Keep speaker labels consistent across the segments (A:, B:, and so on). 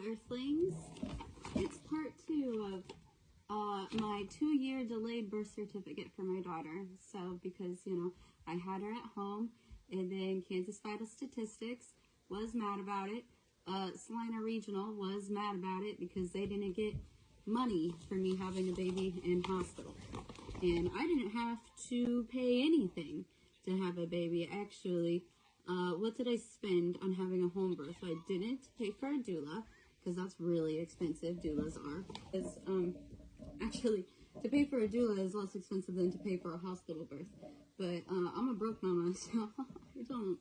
A: Earthlings. It's part 2 of my 2-year delayed birth certificate for my daughter. So, because, you know, I had her at home, and then Kansas Vital Statistics was mad about it. Salina Regional was mad about it because they didn't get money for me having a baby in hospital. And I didn't have to pay anything to have a baby. Actually, what did I spend on having a home birth? I didn't pay for a doula, because that's really expensive. Doulas are. Actually, to pay for a doula is less expensive than to pay for a hospital birth. But I'm a broke mama, so I don't.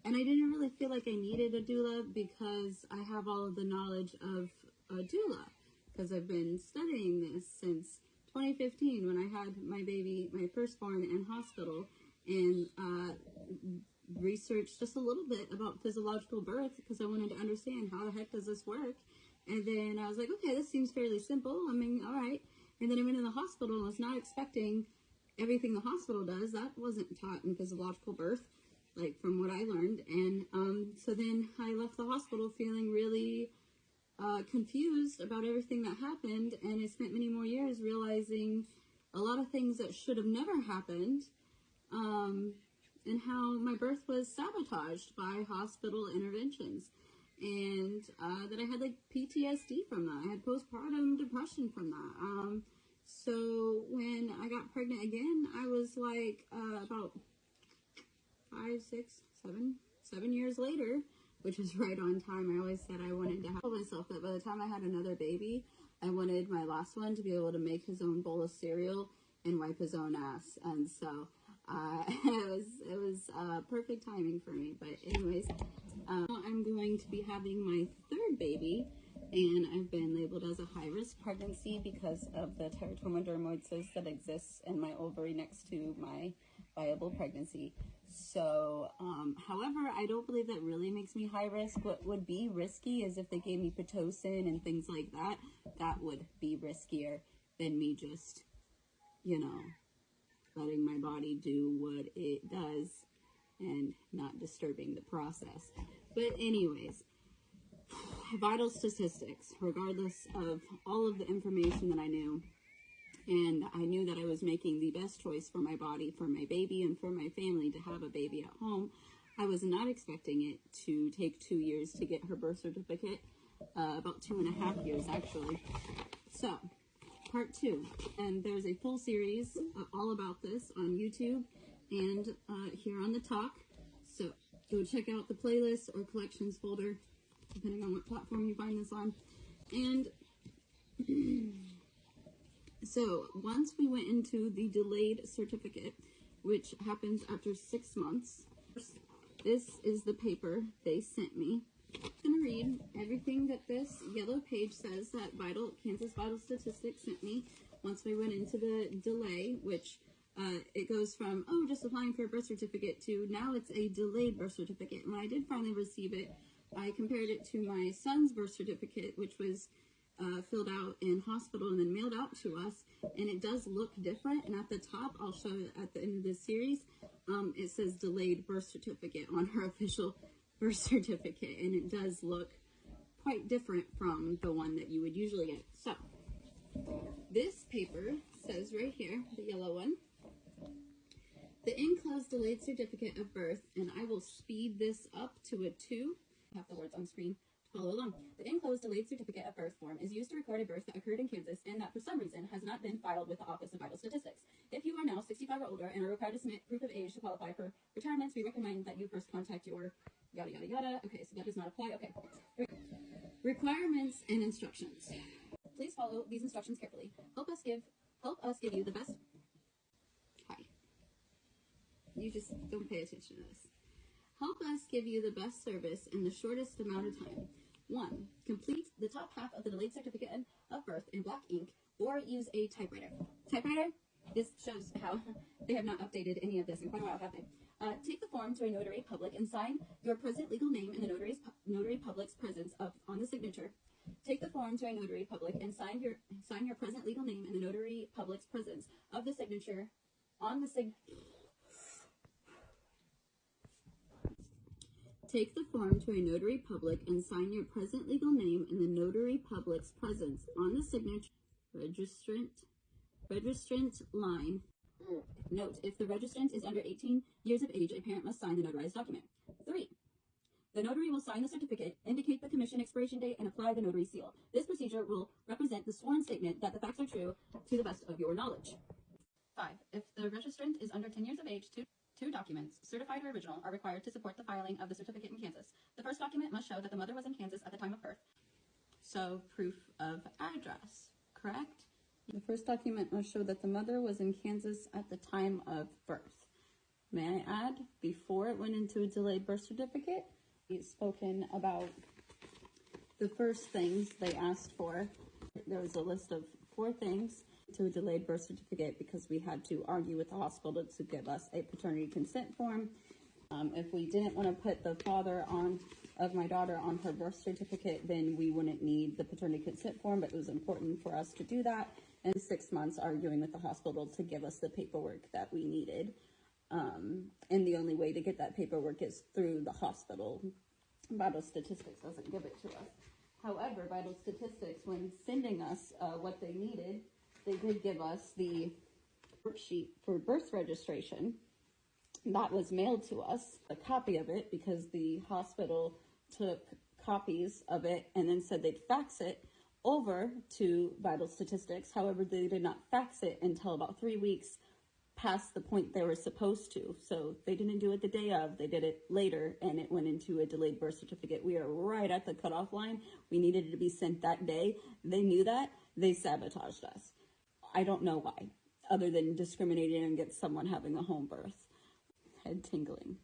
A: And I didn't really feel like I needed a doula because I have all of the knowledge of a doula, because I've been studying this since 2015 when I had my baby, my firstborn, in hospital, and researched just a little bit about physiological birth because I wanted to understand how the heck does this work. And then I was like, okay, this seems fairly simple. I mean, all right. And then I went in the hospital and was not expecting everything the hospital does. That wasn't taught in physiological birth, like from what I learned. And so then I left the hospital feeling really confused about everything that happened, and I spent many more years realizing a lot of things that should have never happened, and how my birth was sabotaged by hospital interventions, and that I had like PTSD from that. I had postpartum depression from that. So when I got pregnant again, I was like about 5, 6, 7 years later, which is right on time. I always said I wanted to tell myself that by the time I had another baby, I wanted my last one to be able to make his own bowl of cereal and wipe his own ass. And so it was perfect timing for me. But anyways, I'm going to be having my 3rd baby, and I've been labeled as a high-risk pregnancy because of the teratoma dermoides that exists in my ovary next to my viable pregnancy. So, however, I don't believe that really makes me high risk. What would be risky is if they gave me Pitocin and things like that. That would be riskier than me just, you know, letting my body do what it does and not disturbing the process. But anyways, vital statistics, regardless of all of the information that I knew, and I knew that I was making the best choice for my body, for my baby, and for my family to have a baby at home. I was not expecting it to take 2 years to get her birth certificate, about 2.5 years actually. So, part 2, and there's a full series all about this on YouTube and here on the talk. So, go check out the playlist or collections folder, depending on what platform you find this on. And so once we went into the delayed certificate, which happens after 6 months, this is the paper they sent me. I'm going to read everything that this yellow page says that Kansas Vital Statistics sent me once we went into the delay, which it goes from, oh, just applying for a birth certificate to now it's a delayed birth certificate. And when I did finally receive it, I compared it to my son's birth certificate, which was filled out in hospital and then mailed out to us, and it does look different. And at the top, I'll show it at the end of this series, it says delayed birth certificate on her official birth certificate, and it does look quite different from the one that you would usually get. So this paper says right here, the yellow one, the enclosed delayed certificate of birth, and I will speed this up to a 2. I have the words on screen. Follow along. The enclosed delayed certificate of birth form is used to record a birth that occurred in Kansas and that for some reason has not been filed with the Office of Vital Statistics. If you are now 65 or older and are required to submit proof of age to qualify for retirements, we recommend that you first contact your yada yada yada. Okay, so that does not apply. Okay. Requirements and instructions. Please follow these instructions carefully. Help us give you the best. Hi. You just don't pay attention to this. Help us give you the best service in the shortest amount of time. 1. Complete the top half of the delayed certificate of birth in black ink or use a typewriter. Typewriter? This shows how they have not updated any of this in quite a while, have they? Take the form to a notary public and sign your present legal name in the notary public's presence on the signature. Take the form to a notary public and sign your present legal name in the notary public's presence of the signature on the Take the form to a notary public and sign your present legal name in the notary public's presence on the signature registrant line. Note, if the registrant is under 18 years of age, a parent must sign the notarized document. 3. The notary will sign the certificate, indicate the commission expiration date, and apply the notary seal. This procedure will represent the sworn statement that the facts are true to the best of your knowledge. 5. If the registrant is under 10 years of age, two documents, certified or original, are required to support the filing of the certificate in Kansas. The first document must show that the mother was in Kansas at the time of birth. So, proof of address, correct? The first document must show that the mother was in Kansas at the time of birth. May I add, before it went into a delayed birth certificate, we've spoken about the first things they asked for. There was a list of 4 things to a delayed birth certificate because we had to argue with the hospital to give us a paternity consent form. If we didn't want to put the father of my daughter on her birth certificate, then we wouldn't need the paternity consent form, but it was important for us to do that. And 6 months arguing with the hospital to give us the paperwork that we needed. And the only way to get that paperwork is through the hospital. Vital Statistics doesn't give it to us. However, Vital Statistics, when sending us what they needed, they did give us the worksheet for birth registration. That was mailed to us, a copy of it, because the hospital took copies of it and then said they'd fax it over to Vital Statistics. However, they did not fax it until about 3 weeks past the point they were supposed to. So they didn't do it the day of, they did it later, and it went into a delayed birth certificate. We are right at the cutoff line. We needed it to be sent that day. They knew that. They sabotaged us. I don't know why, other than discriminating against someone having a home birth. Head tingling.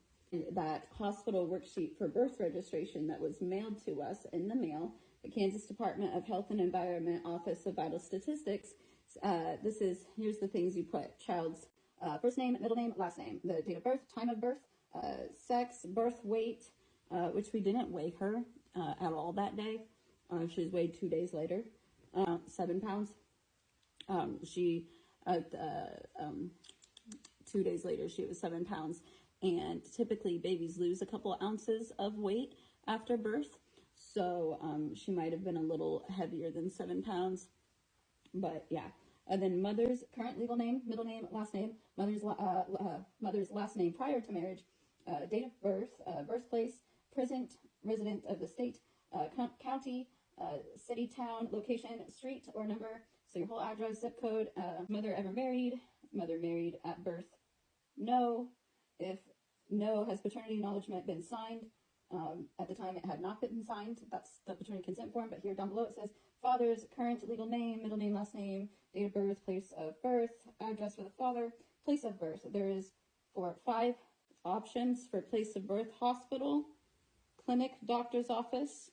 A: That hospital worksheet for birth registration that was mailed to us in the mail, the Kansas Department of Health and Environment Office of Vital Statistics. Here's the things you put: child's first name, middle name, last name, the date of birth, time of birth, sex, birth weight, which we didn't weigh her at all that day. She was weighed 2 days later, 7 pounds. 2 days later, she was 7 pounds. And typically babies lose a couple ounces of weight after birth. So she might have been a little heavier than 7 pounds. But yeah. And then mother's current legal name, middle name, last name, mother's last name prior to marriage, date of birth, birthplace, present resident of the state, county, city, town, location, street or number, so your whole address, zip code, mother ever married, mother married at birth, no. If no, has paternity acknowledgement been signed? At the time it had not been signed. That's the paternity consent form, but here down below it says father's current legal name, middle name, last name, date of birth, place of birth, address for the father, place of birth. There is 5 options for place of birth: hospital, clinic, doctor's office,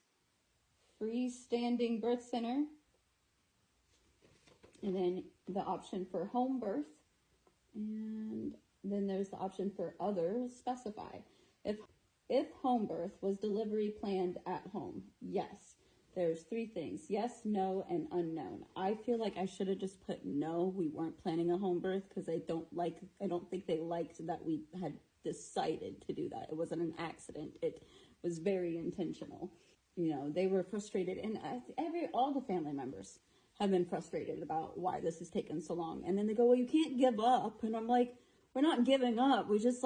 A: freestanding birth center, and then the option for home birth, and then there's the option for other specify. If home birth was delivery planned at home, yes. There's 3 things: yes, no, and unknown. I feel like I should have just put no, we weren't planning a home birth, because I don't think they liked that we had decided to do that. It wasn't an accident. It was very intentional. You know, they were frustrated, and all the family members have been frustrated about why this has taken so long. And then they go, well, you can't give up. And I'm like, we're not giving up. We just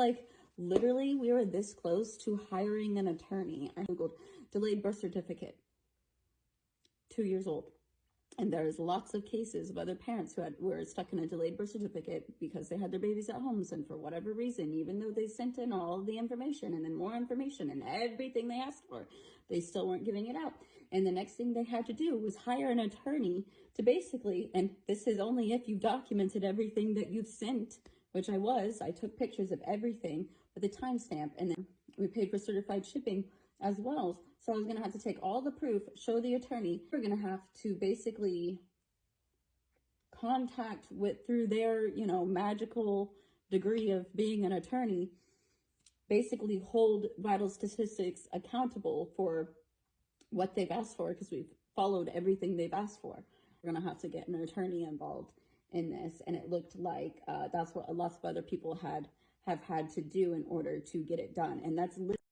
A: literally, we were this close to hiring an attorney. I Googled delayed birth certificate, 2 years old. And there's lots of cases of other parents who were stuck in a delayed birth certificate because they had their babies at home, and for whatever reason, even though they sent in all the information and then more information and everything they asked for, they still weren't giving it out. And the next thing they had to do was hire an attorney to basically, and this is only if you've documented everything that you've sent, which I took pictures of everything with a timestamp, and then we paid for certified shipping as well. So I was going to have to take all the proof, show the attorney. We're going to have to basically contact through their, magical degree of being an attorney, basically hold Vital Statistics accountable for what they've asked for, because we've followed everything they've asked for. We're going to have to get an attorney involved in this, and it looked like that's what lots of other people have had to do in order to get it done. And that's